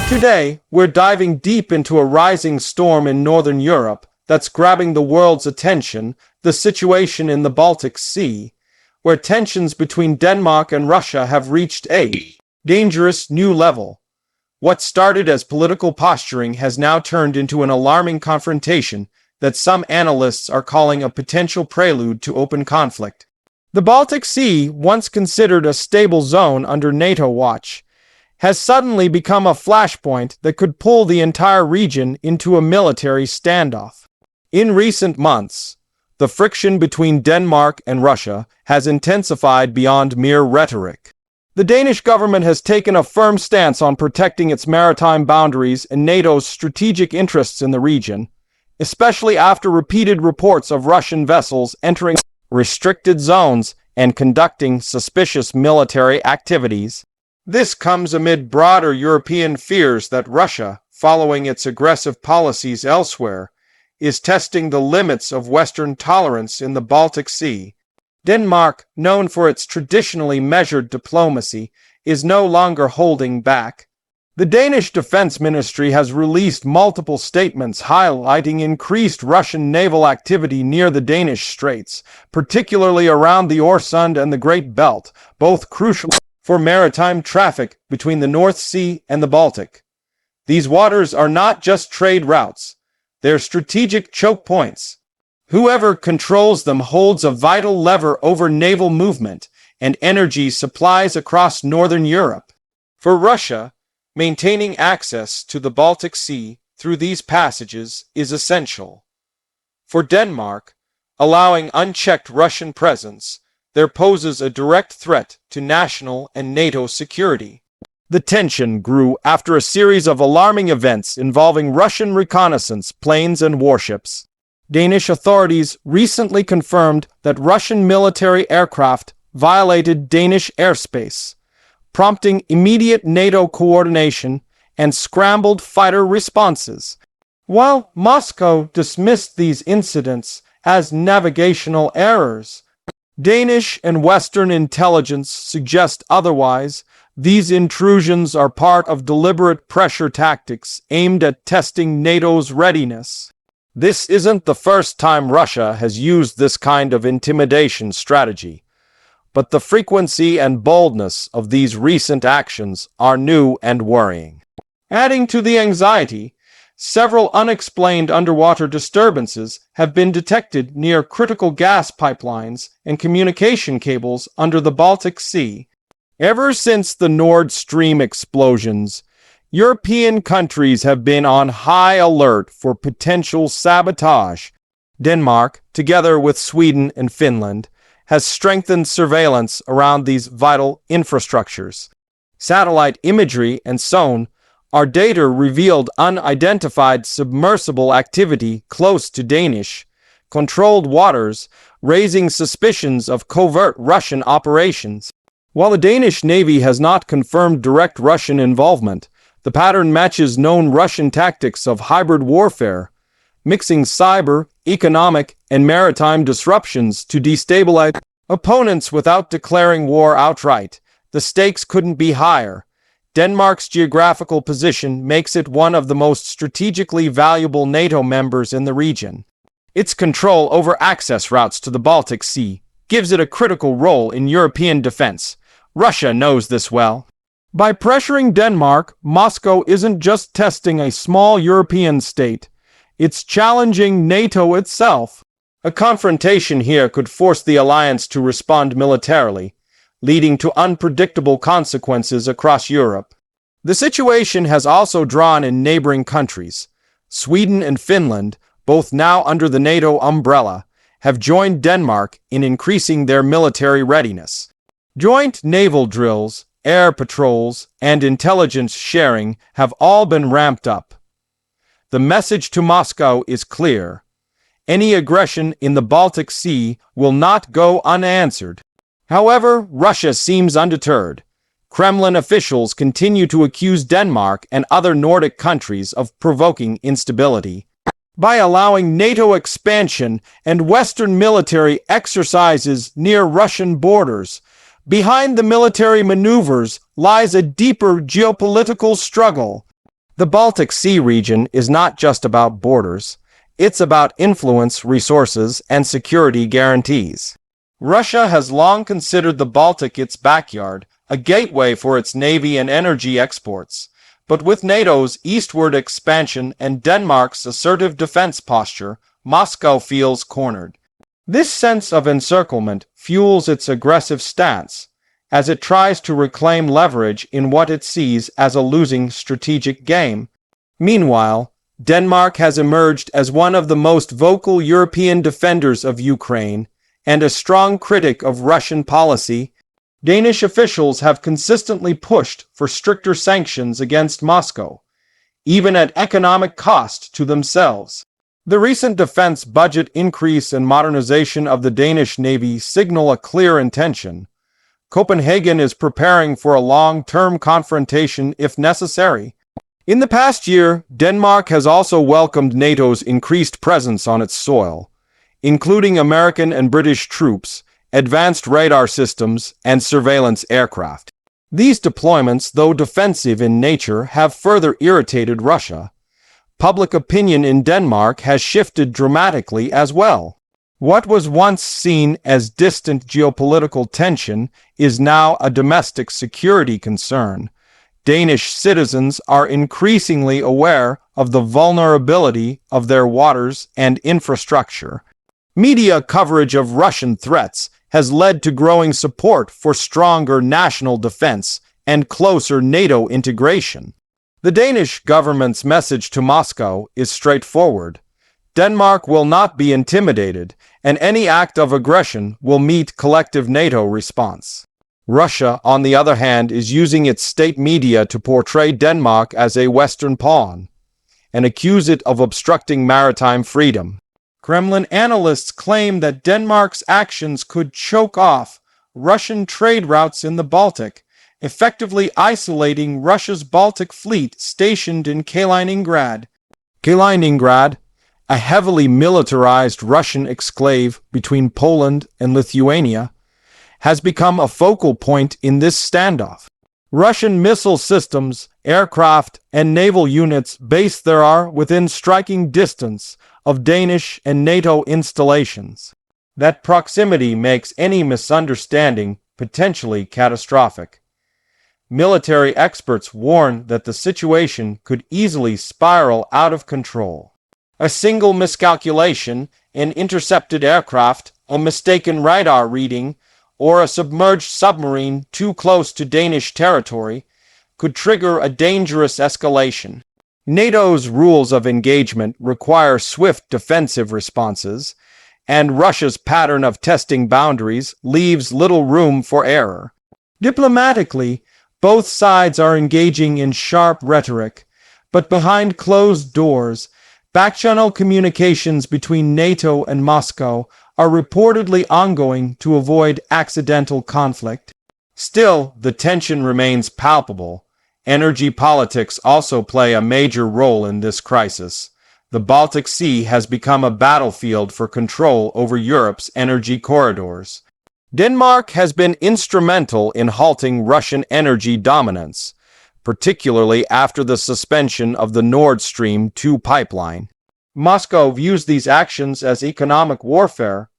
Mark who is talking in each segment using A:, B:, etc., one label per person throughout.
A: Today, we're diving deep into a rising storm in Northern Europe that's grabbing the world's attention, the situation in the Baltic Sea, where tensions between Denmark and Russia have reached a dangerous new level. What started as political posturing has now turned into an alarming confrontation that some analysts are calling a potential prelude to open conflict. The Baltic Sea, once considered a stable zone under NATO watch, has suddenly become a flashpoint that could pull the entire region into a military standoff. In recent months, the friction between Denmark and Russia has intensified beyond mere rhetoric. The Danish government has taken a firm stance on protecting its maritime boundaries and NATO's strategic interests in the region, especially after repeated reports of Russian vessels entering restricted zones and conducting suspicious military activities. This comes amid broader European fears that Russia, following its aggressive policies elsewhere, is testing the limits of Western tolerance in the Baltic Sea. Denmark, known for its traditionally measured diplomacy, is no longer holding back. The Danish Defense Ministry has released multiple statements highlighting increased Russian naval activity near the Danish Straits, particularly around the Øresund and the Great Belt, both crucial for maritime traffic between the North Sea and the Baltic. These waters are not just trade routes, they're strategic choke points. Whoever controls them holds a vital lever over naval movement and energy supplies across Northern Europe. For Russia, maintaining access to the Baltic Sea through these passages is essential. For Denmark, allowing unchecked Russian presence there poses a direct threat to national and NATO security. The tension grew after a series of alarming events involving Russian reconnaissance planes and warships. Danish authorities recently confirmed that Russian military aircraft violated Danish airspace, prompting immediate NATO coordination and scrambled fighter responses. While Moscow dismissed these incidents as navigational errors, Danish and Western intelligence suggest otherwise. These intrusions are part of deliberate pressure tactics aimed at testing NATO's readiness. This isn't the first time Russia has used this kind of intimidation strategy, but the frequency and boldness of these recent actions are new and worrying. Adding to the anxiety, several unexplained underwater disturbances have been detected near critical gas pipelines and communication cables under the Baltic Sea. Ever since the Nord Stream explosions, European countries have been on high alert for potential sabotage. Denmark, together with Sweden and Finland, has strengthened surveillance around these vital infrastructures. Satellite imagery and sonar data revealed unidentified submersible activity close to Danish-controlled waters, raising suspicions of covert Russian operations. While the Danish Navy has not confirmed direct Russian involvement, the pattern matches known Russian tactics of hybrid warfare, mixing cyber, economic, and maritime disruptions to destabilize opponents without declaring war outright. The stakes couldn't be higher. Denmark's geographical position makes it one of the most strategically valuable NATO members in the region. Its control over access routes to the Baltic Sea gives it a critical role in European defense. Russia knows this well. By pressuring Denmark, Moscow isn't just testing a small European state, it's challenging NATO itself. A confrontation here could force the alliance to respond militarily, leading to unpredictable consequences across Europe. The situation has also drawn in neighboring countries. Sweden and Finland, both now under the NATO umbrella, have joined Denmark in increasing their military readiness. Joint naval drills, air patrols, and intelligence sharing have all been ramped up. The message to Moscow is clear. Any aggression in the Baltic Sea will not go unanswered. However, Russia seems undeterred. Kremlin officials continue to accuse Denmark and other Nordic countries of provoking instability. By allowing NATO expansion and Western military exercises near Russian borders, behind the military maneuvers lies a deeper geopolitical struggle. The Baltic Sea region is not just about borders, it's about influence, resources, and security guarantees. Russia has long considered the Baltic its backyard, a gateway for its navy and energy exports. But with NATO's eastward expansion and Denmark's assertive defense posture, Moscow feels cornered. This sense of encirclement fuels its aggressive stance, as it tries to reclaim leverage in what it sees as a losing strategic game. Meanwhile, Denmark has emerged as one of the most vocal European defenders of Ukraine and a strong critic of Russian policy. Danish officials have consistently pushed for stricter sanctions against Moscow, even at economic cost to themselves. The recent defense budget increase and modernization of the Danish Navy signal a clear intention. Copenhagen is preparing for a long-term confrontation if necessary. In the past year, Denmark has also welcomed NATO's increased presence on its soil, including American and British troops, advanced radar systems, and surveillance aircraft. These deployments, though defensive in nature, have further irritated Russia. Public opinion in Denmark has shifted dramatically as well. What was once seen as distant geopolitical tension is now a domestic security concern. Danish citizens are increasingly aware of the vulnerability of their waters and infrastructure. Media coverage of Russian threats has led to growing support for stronger national defense and closer NATO integration. The Danish government's message to Moscow is straightforward. Denmark will not be intimidated, and any act of aggression will meet collective NATO response. Russia, on the other hand, is using its state media to portray Denmark as a Western pawn and accuse it of obstructing maritime freedom. Kremlin analysts claim that Denmark's actions could choke off Russian trade routes in the Baltic, effectively isolating Russia's Baltic fleet stationed in Kaliningrad. Kaliningrad, a heavily militarized Russian exclave between Poland and Lithuania, has become a focal point in this standoff. Russian missile systems, aircraft, and naval units based there are within striking distance of Danish and NATO installations. That proximity makes any misunderstanding potentially catastrophic. Military experts warn that the situation could easily spiral out of control. A single miscalculation, an intercepted aircraft, a mistaken radar reading, or a submerged submarine too close to Danish territory could trigger a dangerous escalation. NATO's rules of engagement require swift defensive responses, and Russia's pattern of testing boundaries leaves little room for error. Diplomatically, both sides are engaging in sharp rhetoric, but behind closed doors, back-channel communications between NATO and Moscow are reportedly ongoing to avoid accidental conflict. Still, the tension remains palpable. Energy politics also play a major role in this crisis. The Baltic Sea has become a battlefield for control over Europe's energy corridors. Denmark has been instrumental in halting Russian energy dominance, particularly after the suspension of the Nord Stream 2 pipeline. Moscow views these actions as economic warfare,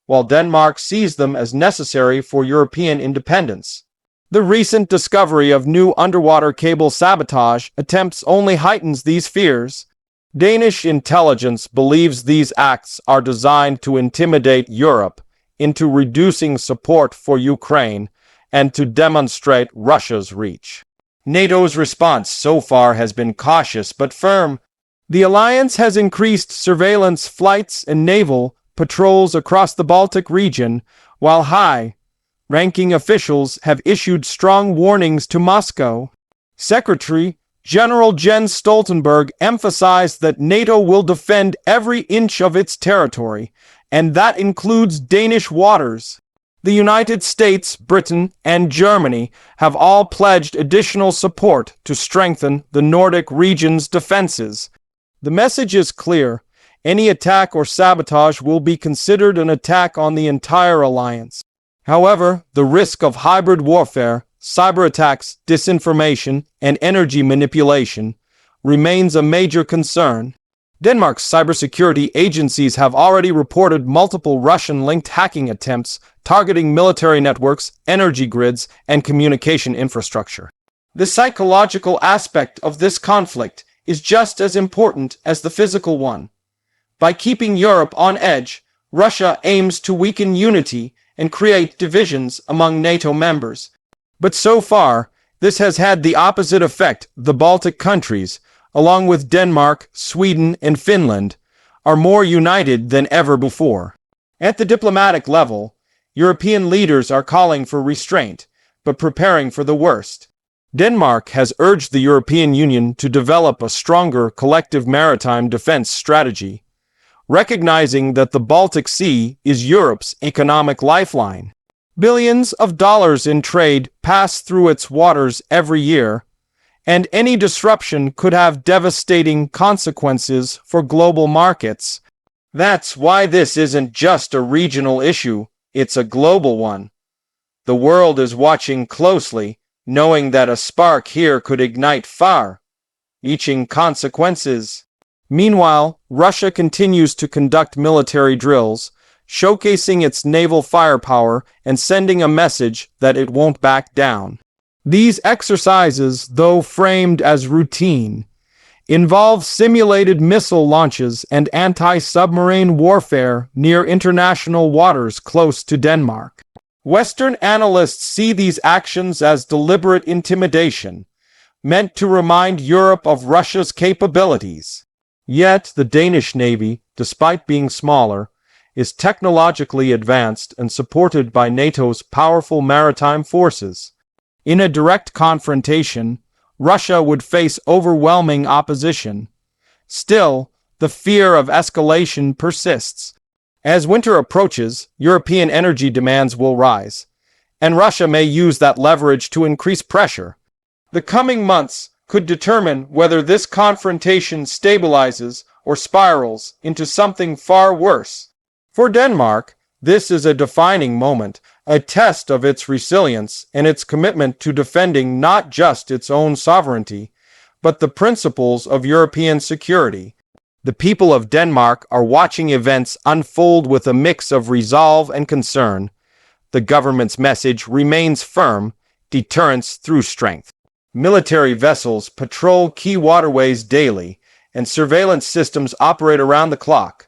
A: while Denmark sees them as necessary for European independence. The recent discovery of new underwater cable sabotage attempts only heightens these fears. Danish intelligence believes these acts are designed to intimidate Europe into reducing support for Ukraine and to demonstrate Russia's reach. NATO's response so far has been cautious but firm. The alliance has increased surveillance flights and naval patrols across the Baltic region, while high-ranking officials have issued strong warnings to Moscow. Secretary General Jens Stoltenberg emphasized that NATO will defend every inch of its territory, and that includes Danish waters. The United States, Britain, and Germany have all pledged additional support to strengthen the Nordic region's defenses. The message is clear. Any attack or sabotage will be considered an attack on the entire alliance. However, the risk of hybrid warfare, cyber attacks, disinformation, and energy manipulation remains a major concern. Denmark's cybersecurity agencies have already reported multiple Russian-linked hacking attempts targeting military networks, energy grids, and communication infrastructure. The psychological aspect of this conflict is just as important as the physical one. By keeping Europe on edge, Russia aims to weaken unity and create divisions among NATO members. But so far, this has had the opposite effect. The Baltic countries, along with Denmark, Sweden, and Finland, are more united than ever before. At the diplomatic level, European leaders are calling for restraint, but preparing for the worst. Denmark has urged the European Union to develop a stronger collective maritime defense strategy, recognizing that the Baltic Sea is Europe's economic lifeline. Billions of dollars in trade pass through its waters every year, and any disruption could have devastating consequences for global markets. That's why this isn't just a regional issue, it's a global one. The world is watching closely, knowing that a spark here could ignite far-reaching consequences. Meanwhile, Russia continues to conduct military drills, showcasing its naval firepower and sending a message that it won't back down. These exercises, though framed as routine, involve simulated missile launches and anti-submarine warfare near international waters close to Denmark. Western analysts see these actions as deliberate intimidation, meant to remind Europe of Russia's capabilities. Yet the Danish Navy, despite being smaller, is technologically advanced and supported by NATO's powerful maritime forces. In a direct confrontation, Russia would face overwhelming opposition. Still, the fear of escalation persists. As winter approaches, European energy demands will rise, and Russia may use that leverage to increase pressure. The coming months could determine whether this confrontation stabilizes or spirals into something far worse. For Denmark, this is a defining moment, a test of its resilience and its commitment to defending not just its own sovereignty, but the principles of European security. The people of Denmark are watching events unfold with a mix of resolve and concern. The government's message remains firm: deterrence through strength. Military vessels patrol key waterways daily, and surveillance systems operate around the clock.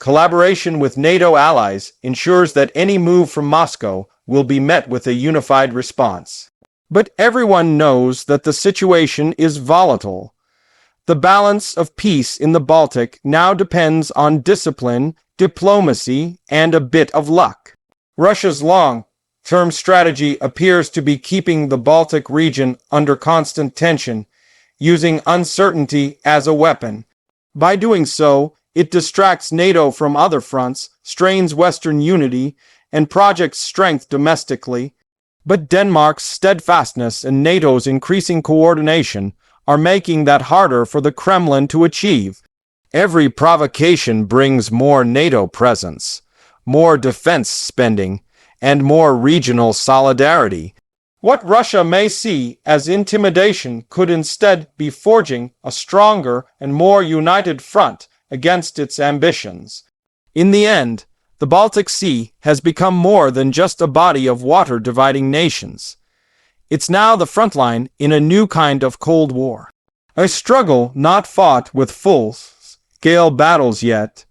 A: Collaboration with NATO allies ensures that any move from Moscow will be met with a unified response. But everyone knows that the situation is volatile. The balance of peace in the Baltic now depends on discipline, diplomacy, and a bit of luck. Russia's long-term strategy appears to be keeping the Baltic region under constant tension, using uncertainty as a weapon. By doing so, it distracts NATO from other fronts, strains Western unity, and projects strength domestically. But Denmark's steadfastness and NATO's increasing coordination are making that harder for the Kremlin to achieve. Every provocation brings more NATO presence, more defense spending, and more regional solidarity. What Russia may see as intimidation could instead be forging a stronger and more united front against its ambitions. In the end, the Baltic Sea has become more than just a body of water dividing nations. It's now the front line in a new kind of Cold War. A struggle not fought with full-scale battles yet,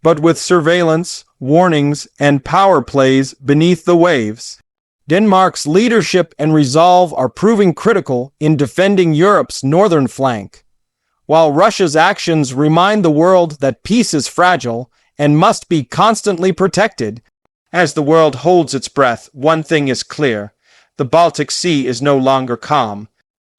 A: but with surveillance, warnings, and power plays beneath the waves. Denmark's leadership and resolve are proving critical in defending Europe's northern flank, while Russia's actions remind the world that peace is fragile and must be constantly protected. As the world holds its breath, one thing is clear: the Baltic Sea is no longer calm.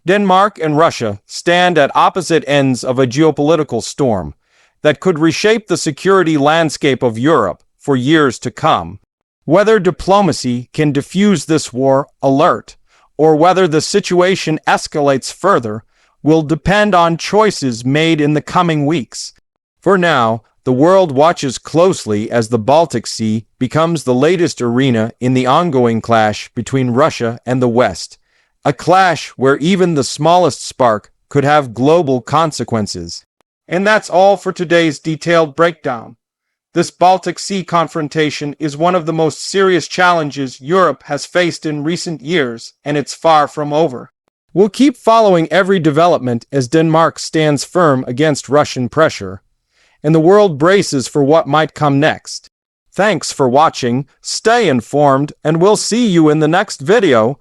A: Denmark and Russia stand at opposite ends of a geopolitical storm that could reshape the security landscape of Europe for years to come. Whether diplomacy can defuse this war alert, or whether the situation escalates further, will depend on choices made in the coming weeks. For now, the world watches closely as the Baltic Sea becomes the latest arena in the ongoing clash between Russia and the West, a clash where even the smallest spark could have global consequences. And that's all for today's detailed breakdown. This Baltic Sea confrontation is one of the most serious challenges Europe has faced in recent years, and it's far from over. We'll keep following every development as Denmark stands firm against Russian pressure, and the world braces for what might come next. Thanks for watching, stay informed, and we'll see you in the next video.